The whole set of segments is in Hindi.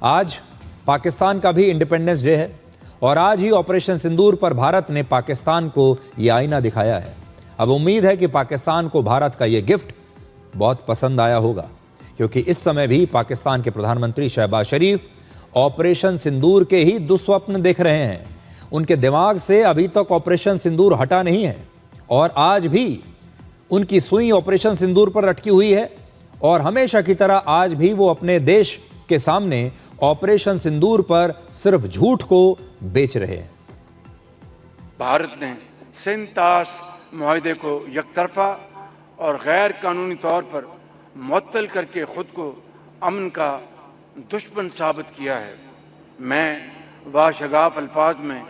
आज पाकिस्तान का भी इंडिपेंडेंस डे है और आज ही ऑपरेशन सिंदूर पर भारत ने पाकिस्तान को यह आईना दिखाया है। अब उम्मीद है कि पाकिस्तान को भारत का यह गिफ्ट बहुत पसंद आया होगा, क्योंकि इस समय भी पाकिस्तान के प्रधानमंत्री शहबाज शरीफ ऑपरेशन सिंदूर के ही दुस्वप्न देख रहे हैं। उनके दिमाग से अभी तक ऑपरेशन सिंदूर हटा नहीं है और आज भी उनकी सुई ऑपरेशन सिंदूर पर अटकी हुई है और हमेशा की तरह आज भी वो अपने देश के सामने ऑपरेशन सिंदूर पर सिर्फ झूठ को बेच रहे हैं। भारत ने सिंतास मुआहदे को यकतरफा और गैर कानूनी तौर पर मुअत्तल करके खुद को अमन का दुश्मन साबित किया है। मैं वाशगाफ अल्फाज में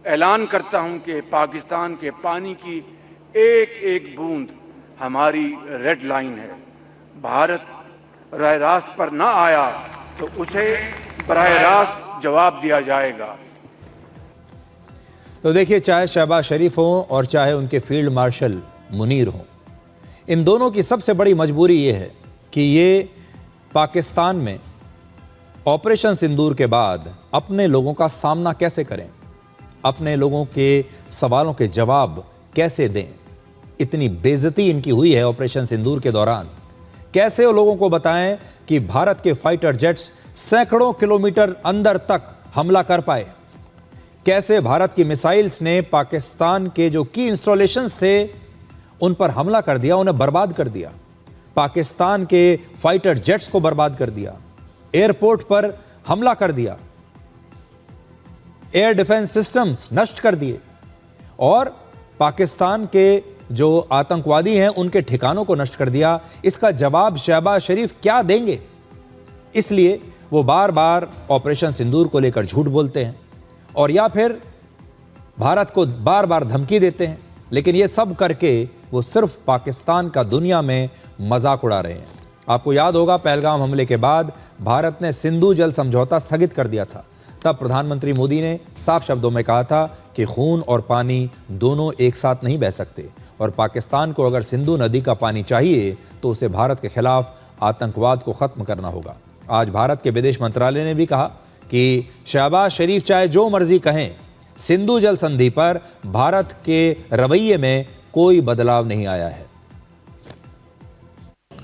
ऐलान करता हूं कि पाकिस्तान के पानी की एक एक बूंद हमारी रेड लाइन है। भारत राह रास्त पर ना आया तो उसे बराह रास्त जवाब दिया जाएगा। तो देखिए, चाहे शहबाज शरीफ हो और चाहे उनके फील्ड मार्शल मुनीर हो, इन दोनों की सबसे बड़ी मजबूरी ये है कि ये पाकिस्तान में ऑपरेशन सिंदूर के बाद अपने लोगों का सामना कैसे करें, अपने लोगों के सवालों के जवाब कैसे दें। इतनी बेइज्जती इनकी हुई है ऑपरेशन सिंदूर के दौरान। कैसे वो लोगों को बताएं कि भारत के फाइटर जेट्स सैकड़ों किलोमीटर अंदर तक हमला कर पाए, कैसे भारत की मिसाइल्स ने पाकिस्तान के जो की इंस्टॉलेशंस थे उन पर हमला कर दिया, उन्हें बर्बाद कर दिया, पाकिस्तान के फाइटर जेट्स को बर्बाद कर दिया, एयरपोर्ट पर हमला कर दिया, एयर डिफेंस सिस्टम्स नष्ट कर दिए और पाकिस्तान के जो आतंकवादी हैं उनके ठिकानों को नष्ट कर दिया। इसका जवाब शहबाज शरीफ क्या देंगे? इसलिए वो बार बार ऑपरेशन सिंदूर को लेकर झूठ बोलते हैं और या फिर भारत को बार बार धमकी देते हैं, लेकिन ये सब करके वो सिर्फ पाकिस्तान का दुनिया में मजाक उड़ा रहे हैं। आपको याद होगा, पहलगाम हमले के बाद भारत ने सिंधु जल समझौता स्थगित कर दिया था। तब प्रधानमंत्री मोदी ने साफ शब्दों में कहा था कि खून और पानी दोनों एक साथ नहीं बह सकते और पाकिस्तान को अगर सिंधु नदी का पानी चाहिए तो उसे भारत के खिलाफ आतंकवाद को ख़त्म करना होगा। आज भारत के विदेश मंत्रालय ने भी कहा कि शहबाज शरीफ चाहे जो मर्जी कहें, सिंधु जल संधि पर भारत के रवैये में कोई बदलाव नहीं आया है।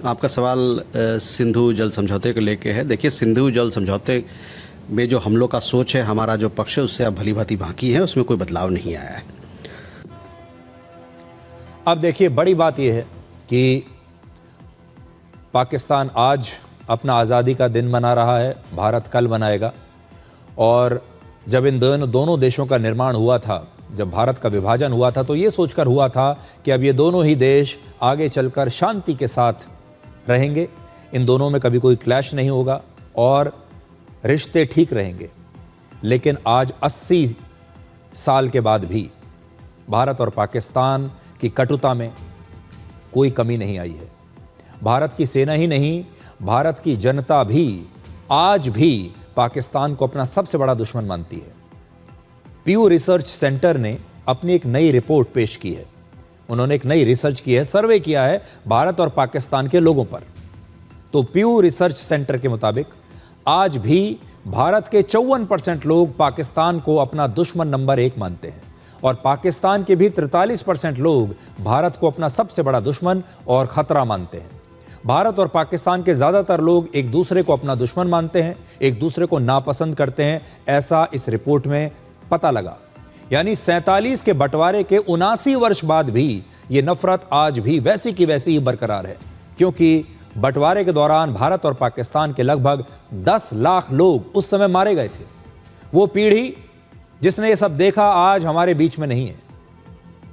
आपका सवाल सिंधु जल समझौते को लेके है। देखिए, सिंधु जल समझौते में जो हम लोग का सोच है, हमारा जो पक्ष है, उससे अब भली भांति बाकी है, उसमें कोई बदलाव नहीं आया है। अब देखिए, बड़ी बात यह है कि पाकिस्तान आज अपना आज़ादी का दिन मना रहा है, भारत कल मनाएगा। और जब इन दोनों देशों का निर्माण हुआ था, जब भारत का विभाजन हुआ था, तो ये सोचकर हुआ था कि अब ये दोनों ही देश आगे चलकर शांति के साथ रहेंगे, इन दोनों में कभी कोई क्लैश नहीं होगा और रिश्ते ठीक रहेंगे। लेकिन आज 80 साल के बाद भी भारत और पाकिस्तान की कटुता में कोई कमी नहीं आई है। भारत की सेना ही नहीं, भारत की जनता भी आज भी पाकिस्तान को अपना सबसे बड़ा दुश्मन मानती है। प्यू रिसर्च सेंटर ने अपनी एक नई रिपोर्ट पेश की है। उन्होंने एक नई रिसर्च की है, सर्वे किया है भारत और पाकिस्तान के लोगों पर। तो प्यू रिसर्च सेंटर के मुताबिक आज भी भारत के 54% लोग पाकिस्तान को अपना दुश्मन नंबर 1 मानते हैं और पाकिस्तान के भी 43% लोग भारत को अपना सबसे बड़ा दुश्मन और खतरा मानते हैं। भारत और पाकिस्तान के ज़्यादातर लोग एक दूसरे को अपना दुश्मन मानते हैं, एक दूसरे को नापसंद करते हैं, ऐसा इस रिपोर्ट में पता लगा। यानी 47 के बंटवारे के 79 वर्ष बाद भी ये नफरत आज भी वैसी की वैसी ही बरकरार है, क्योंकि बंटवारे के दौरान भारत और पाकिस्तान के लगभग 10 लाख लोग उस समय मारे गए थे। वो पीढ़ी जिसने ये सब देखा आज हमारे बीच में नहीं है,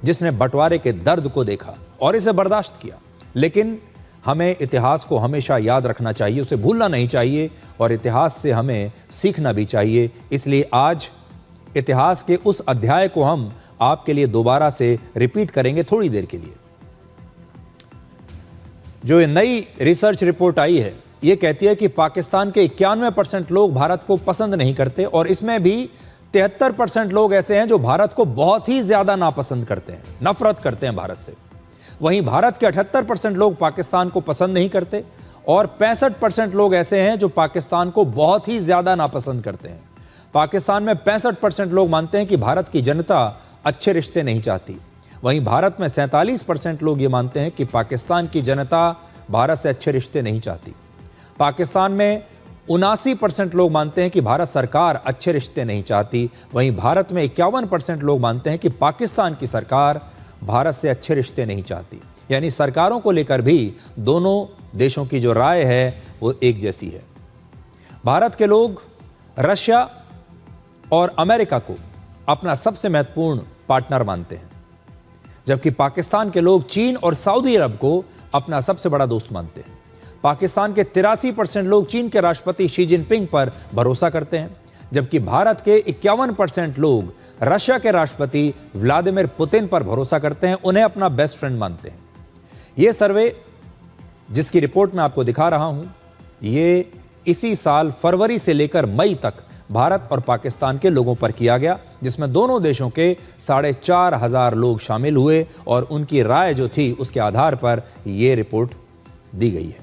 जिसने बंटवारे के दर्द को देखा और इसे बर्दाश्त किया। लेकिन हमें इतिहास को हमेशा याद रखना चाहिए, उसे भूलना नहीं चाहिए और इतिहास से हमें सीखना भी चाहिए। इसलिए आज इतिहास के उस अध्याय को हम आपके लिए दोबारा से रिपीट करेंगे थोड़ी देर के लिए। जो ये नई रिसर्च रिपोर्ट आई है, ये कहती है कि पाकिस्तान के 91% लोग भारत को पसंद नहीं करते और इसमें भी 73% लोग ऐसे हैं जो भारत को बहुत ही ज्यादा नापसंद करते हैं, नफरत करते हैं भारत से। वहीं भारत के 78% लोग पाकिस्तान को पसंद नहीं करते और 65% लोग ऐसे हैं जो पाकिस्तान को बहुत ही ज्यादा नापसंद करते हैं। पाकिस्तान में 65% लोग मानते हैं कि भारत की जनता अच्छे रिश्ते नहीं चाहती। वहीं भारत में 47% लोग ये मानते हैं कि पाकिस्तान की जनता भारत से अच्छे रिश्ते नहीं चाहती। पाकिस्तान में 79% लोग मानते हैं कि भारत सरकार अच्छे रिश्ते नहीं चाहती। वहीं भारत में 51% लोग मानते हैं कि पाकिस्तान की सरकार भारत से अच्छे रिश्ते नहीं चाहती। यानी सरकारों को लेकर भी दोनों देशों की जो राय है वो एक जैसी है। भारत के लोग रशिया और अमेरिका को अपना सबसे महत्वपूर्ण पार्टनर मानते हैं, जबकि पाकिस्तान के लोग चीन और सऊदी अरब को अपना सबसे बड़ा दोस्त मानते हैं। पाकिस्तान के 83% लोग चीन के राष्ट्रपति शी जिनपिंग पर भरोसा करते हैं, जबकि भारत के 51% लोग रशिया के राष्ट्रपति व्लादिमीर पुतिन पर भरोसा करते हैं, उन्हें अपना बेस्ट फ्रेंड मानते हैं। यह सर्वे जिसकी रिपोर्ट मैं आपको दिखा रहा हूं, ये इसी साल फरवरी से लेकर मई तक भारत और पाकिस्तान के लोगों पर किया गया, जिसमें दोनों देशों के 4,500 लोग शामिल हुए और उनकी राय जो थी उसके आधार पर यह रिपोर्ट दी गई है।